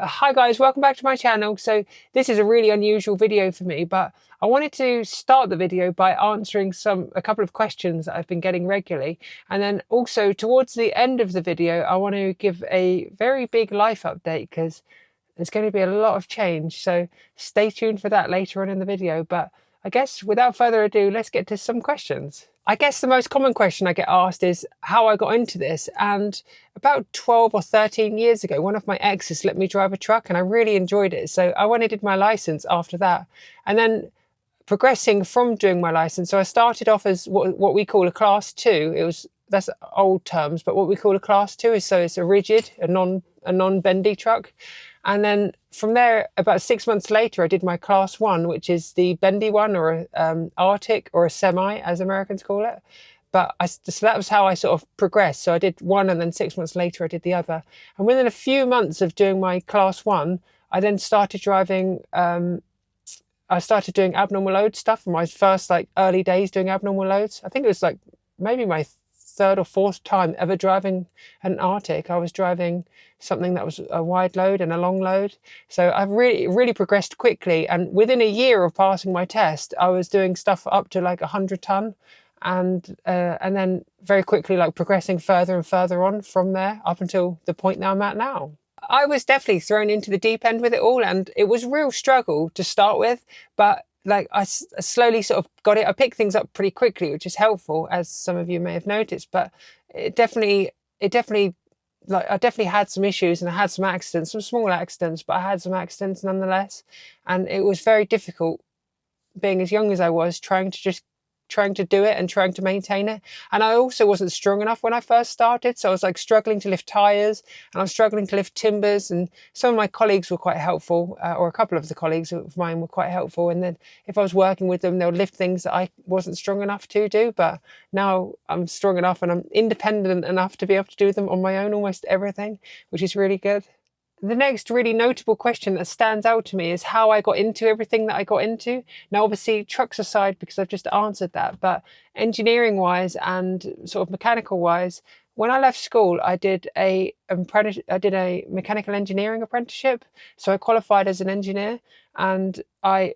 Hi guys, welcome back to my channel. So this is a really unusual video for me, but I wanted to start the video by answering a couple of questions that I've been getting regularly. And then also towards the end of the video, I want to give a very big life update because there's going to be a lot of change. So stay tuned for that later on in the video. But I guess without further ado, let's get to some questions. I guess the most common question I get asked is how I got into this. And about 12 or 13 years ago, one of my exes let me drive a truck and I really enjoyed it. So I went and did my license after that. And then progressing from doing my license, so I started off as what we call a class 2. That's old terms, but what we call a class 2 is, so it's a rigid, a non-bendy truck. And then from there, about 6 months later, I did my class 1, which is the bendy one, or Arctic, or a semi, as Americans call it. So that was how I sort of progressed. So I did one, and then 6 months later, I did the other. And within a few months of doing my class 1, I then started driving. I started doing abnormal load stuff in my first early days doing abnormal loads. I think it was maybe my third or fourth time ever driving an Arctic. I was driving something that was a wide load and a long load. So I've really progressed quickly. And within a year of passing my test, I was doing stuff up to 100 ton. And then very quickly progressing further and further on from there up until the point that I'm at now. I was definitely thrown into the deep end with it all, and it was a real struggle to start with, but I slowly sort of got it. I picked things up pretty quickly, which is helpful, as some of you may have noticed, but I definitely had some issues, and I had some accidents, some small accidents, but I had some accidents nonetheless. And it was very difficult, being as young as I was, trying to do it and trying to maintain it. And I also wasn't strong enough when I first started, so I was struggling to lift tires, and I was struggling to lift timbers. And some of my colleagues were quite helpful, or a couple of the colleagues of mine were quite helpful, and then if I was working with them, they would lift things that I wasn't strong enough to do. But now I'm strong enough and I'm independent enough to be able to do them on my own, almost everything, which is really good. The next really notable question that stands out to me is how I got into everything that I got into. Now, obviously, trucks aside, because I've just answered that, but engineering-wise and sort of mechanical-wise, when I left school, I did a mechanical engineering apprenticeship. So I qualified as an engineer, and I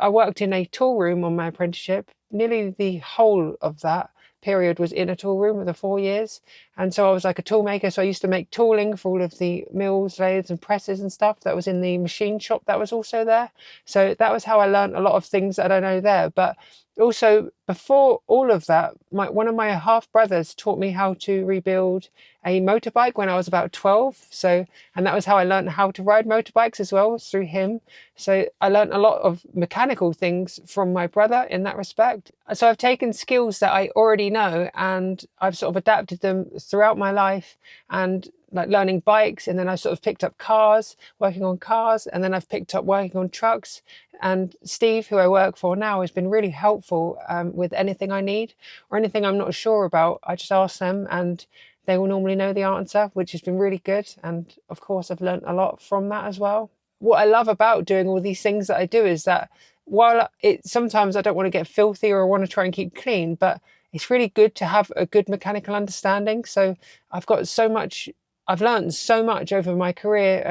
worked in a tool room on my apprenticeship. Nearly the whole of that period was in a tool room of the 4 years. And so I was like a tool maker. So I used to make tooling for all of the mills, lathes and presses and stuff that was in the machine shop that was also there. So that was how I learned a lot of things that I know there. But also before all of that, one of my half brothers taught me how to rebuild a motorbike when I was about 12. And that was how I learned how to ride motorbikes as well, was through him. So I learned a lot of mechanical things from my brother in that respect. So I've taken skills that I already know, and I've sort of adapted them throughout my life, and learning bikes, and then I sort of picked up cars, working on cars, and then I've picked up working on trucks. And Steve, who I work for now, has been really helpful with anything I need or anything I'm not sure about. I just ask them and they will normally know the answer, which has been really good. And of course, I've learned a lot from that as well. What I love about doing all these things that I do is that while sometimes I don't want to get filthy or I want to try and keep clean, but it's really good to have a good mechanical understanding. So I've learned so much over my career,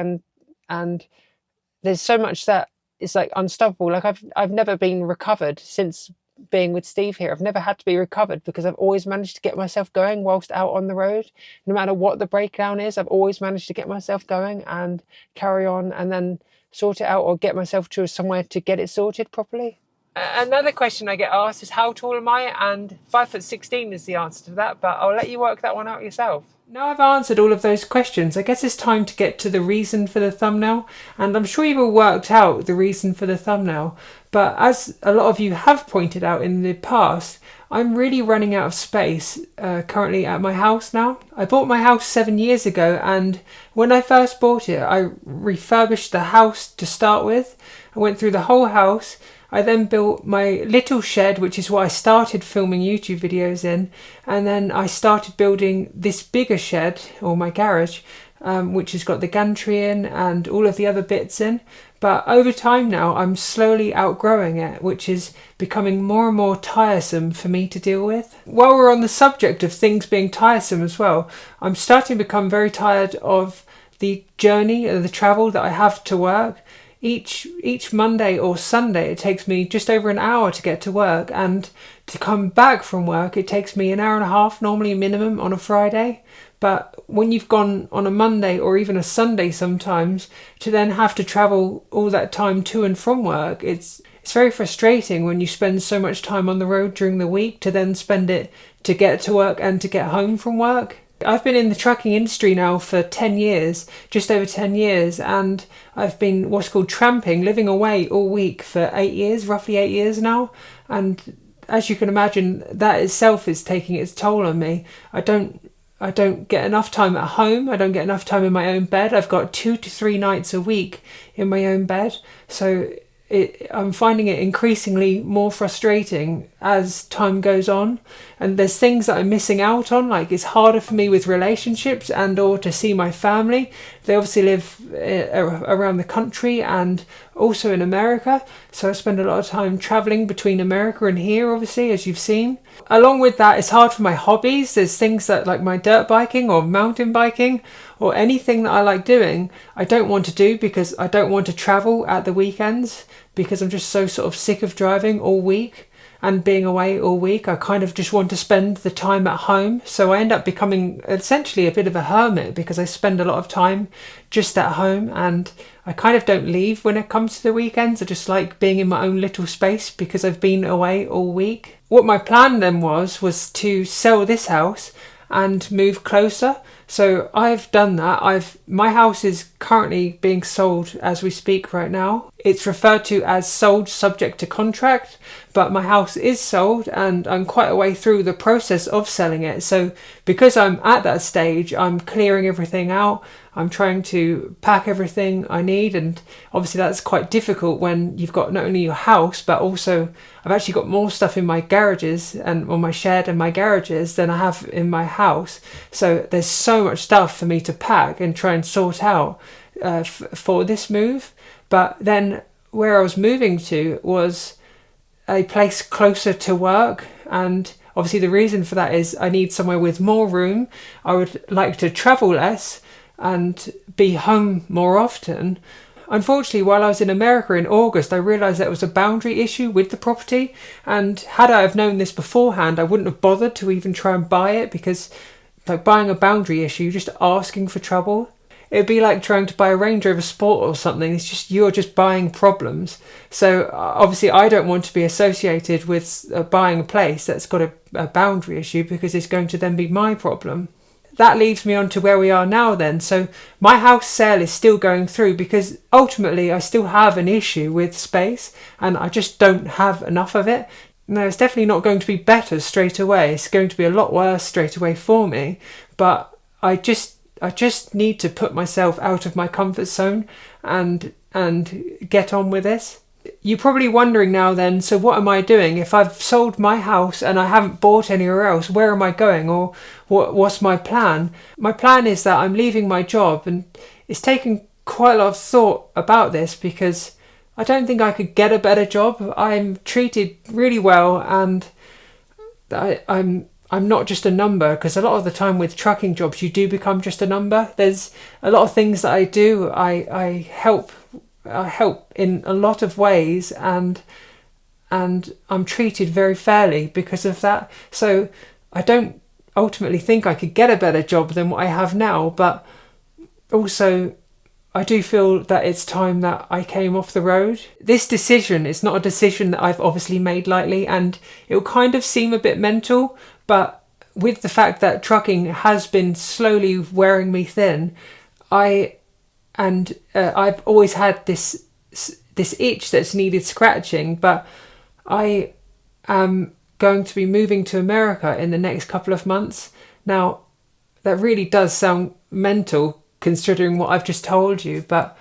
and there's so much that is unstoppable. I've never been recovered since being with Steve here. I've never had to be recovered because I've always managed to get myself going whilst out on the road. No matter what the breakdown is, I've always managed to get myself going and carry on, and then sort it out or get myself to somewhere to get it sorted properly. Another question I get asked is how tall am I? And 5'16" is the answer to that, but I'll let you work that one out yourself. Now I've answered all of those questions, I guess it's time to get to the reason for the thumbnail. And I'm sure you've all worked out the reason for the thumbnail, but as a lot of you have pointed out in the past, I'm really running out of space currently at my house now. I bought my house 7 years ago, and when I first bought it, I refurbished the house to start with. I went through the whole house. I then built my little shed, which is what I started filming YouTube videos in. And then I started building this bigger shed, or my garage, which has got the gantry in and all of the other bits in. But over time now, I'm slowly outgrowing it, which is becoming more and more tiresome for me to deal with. While we're on the subject of things being tiresome as well, I'm starting to become very tired of the journey or the travel that I have to work. Each Monday or Sunday, it takes me just over an hour to get to work, and to come back from work, it takes me an hour and a half, normally minimum, on a Friday. But when you've gone on a Monday or even a Sunday sometimes, to then have to travel all that time to and from work, it's very frustrating when you spend so much time on the road during the week to then spend it to get to work and to get home from work. I've been in the trucking industry now for 10 years, just over 10 years, and I've been what's called tramping, living away all week for 8 years, roughly 8 years now. And as you can imagine, that itself is taking its toll on me. I don't get enough time at home. I don't get enough time in my own bed. I've got 2 to 3 nights a week in my own bed. So I'm finding it increasingly more frustrating as time goes on, and there's things that I'm missing out on. Like, it's harder for me with relationships and or to see my family. They obviously live around the country and also in America, so I spend a lot of time traveling between America and here, obviously, as you've seen. Along with that, it's hard for my hobbies. There's things that, like my dirt biking or mountain biking or anything that I like doing, I don't want to do because I don't want to travel at the weekends, because I'm just so sort of sick of driving all week and being away all week. I kind of just want to spend the time at home. So I end up becoming essentially a bit of a hermit because I spend a lot of time just at home, and I kind of don't leave when it comes to the weekends. I just like being in my own little space because I've been away all week. What my plan then was to sell this house and move closer. So I've done that. My house is currently being sold as we speak right now. It's referred to as sold subject to contract, but my house is sold and I'm quite a way through the process of selling it. So because I'm at that stage, I'm clearing everything out. I'm trying to pack everything I need, and obviously that's quite difficult when you've got not only your house, but also I've actually got more stuff in my garages and on my shed and my garages than I have in my house. So there's so much stuff for me to pack and try and sort out for this move. But then where I was moving to was a place closer to work, and obviously the reason for that is I need somewhere with more room. I would like to travel less and be home more often. Unfortunately, while I was in America in August, I realised that it was a boundary issue with the property, and had I have known this beforehand, I wouldn't have bothered to even try and buy it, because like buying a boundary issue, you're just asking for trouble. It'd be like trying to buy a Range Rover Sport or something. It's just, you're just buying problems. So obviously I don't want to be associated with buying a place that's got a boundary issue, because it's going to then be my problem. That leads me on to where we are now then. So my house sale is still going through because ultimately I still have an issue with space and I just don't have enough of it. No, it's definitely not going to be better straight away. It's going to be a lot worse straight away for me. But I just need to put myself out of my comfort zone and get on with this. You're probably wondering now then, so what am I doing? If I've sold my house and I haven't bought anywhere else, where am I going? Or what's my plan? My plan is that I'm leaving my job, and it's taken quite a lot of thought about this because I don't think I could get a better job. I'm treated really well, and I'm not just a number, because a lot of the time with trucking jobs you do become just a number. There's a lot of things that I do. I help in a lot of ways, and I'm treated very fairly because of that. So I don't ultimately think I could get a better job than what I have now, but also I do feel that it's time that I came off the road. This decision is not a decision that I've obviously made lightly, and it'll kind of seem a bit mental, but with the fact that trucking has been slowly wearing me thin, I've always had this itch that's needed scratching. But I am going to be moving to America in the next couple of months. Now, that really does sound mental considering what I've just told you, but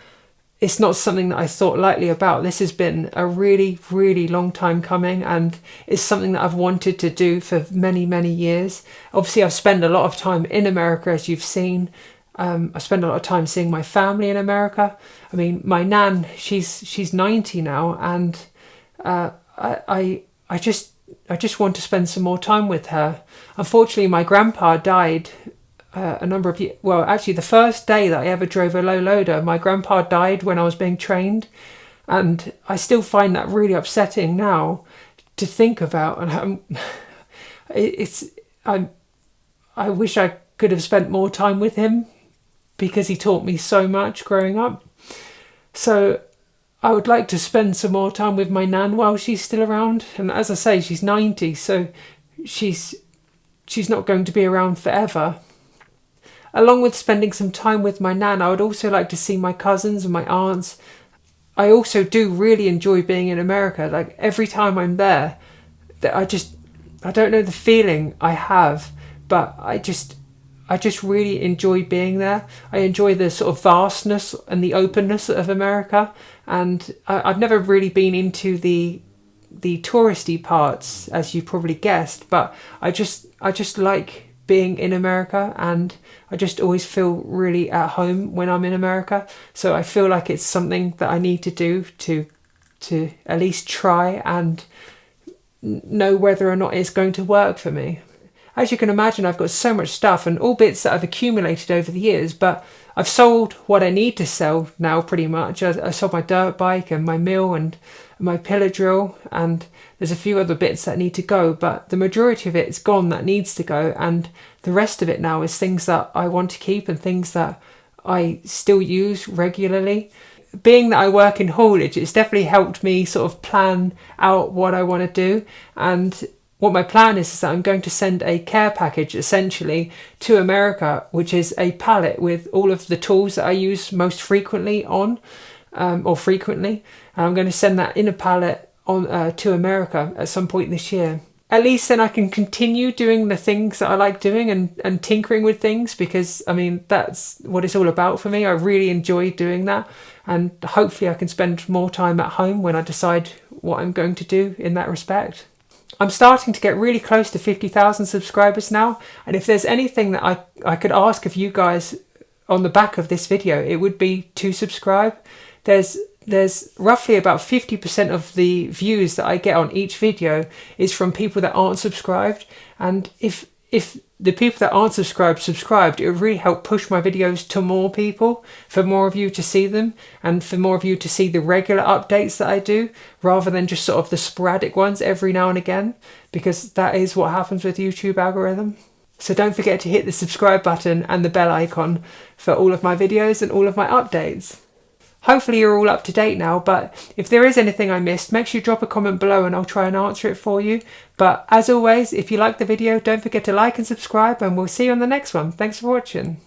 it's not something that I thought lightly about. This has been a really, really long time coming, and it's something that I've wanted to do for many, many years. Obviously, I've spent a lot of time in America, as you've seen. I spend a lot of time seeing my family in America. I mean, my nan, she's 90 now, and I just want to spend some more time with her. Unfortunately, my grandpa died a number of years. Well, actually, the first day that I ever drove a low loader, my grandpa died when I was being trained, and I still find that really upsetting now to think about. And I wish I could have spent more time with him because he taught me so much growing up. So I would like to spend some more time with my nan while she's still around. And as I say, she's 90, so she's not going to be around forever. Along with spending some time with my nan, I would also like to see my cousins and my aunts. I also do really enjoy being in America. Like every time I'm there, that I don't know the feeling I have, but I just really enjoy being there. I enjoy the sort of vastness and the openness of America, and I've never really been into the touristy parts, as you probably guessed, but I just like being in America, and I just always feel really at home when I'm in America. So I feel like it's something that I need to do to at least try and know whether or not it's going to work for me. As you can imagine, I've got so much stuff and all bits that I've accumulated over the years, but I've sold what I need to sell now pretty much. I sold my dirt bike and my mill and my pillar drill, and there's a few other bits that need to go, but the majority of it is gone that needs to go, and the rest of it now is things that I want to keep and things that I still use regularly. Being that I work in haulage, it's definitely helped me sort of plan out what I want to do, and what my plan is that I'm going to send a care package essentially to America, which is a pallet with all of the tools that I use most frequently and I'm going to send that in a pallet on to America at some point this year. At least then I can continue doing the things that I like doing and tinkering with things, because I mean that's what it's all about for me. I really enjoy doing that, and hopefully I can spend more time at home when I decide what I'm going to do in that respect. I'm starting to get really close to 50,000 subscribers now, and if there's anything that I could ask of you guys on the back of this video, it would be to subscribe. There's roughly about 50% of the views that I get on each video is from people that aren't subscribed, and if the people that aren't subscribed, it would really help push my videos to more people, for more of you to see them, and for more of you to see the regular updates that I do, rather than just sort of the sporadic ones every now and again, because that is what happens with YouTube algorithm. So don't forget to hit the subscribe button and the bell icon for all of my videos and all of my updates. Hopefully you're all up to date now, but if there is anything I missed, make sure you drop a comment below and I'll try and answer it for you. But as always, if you like the video, don't forget to like and subscribe, and we'll see you on the next one. Thanks for watching.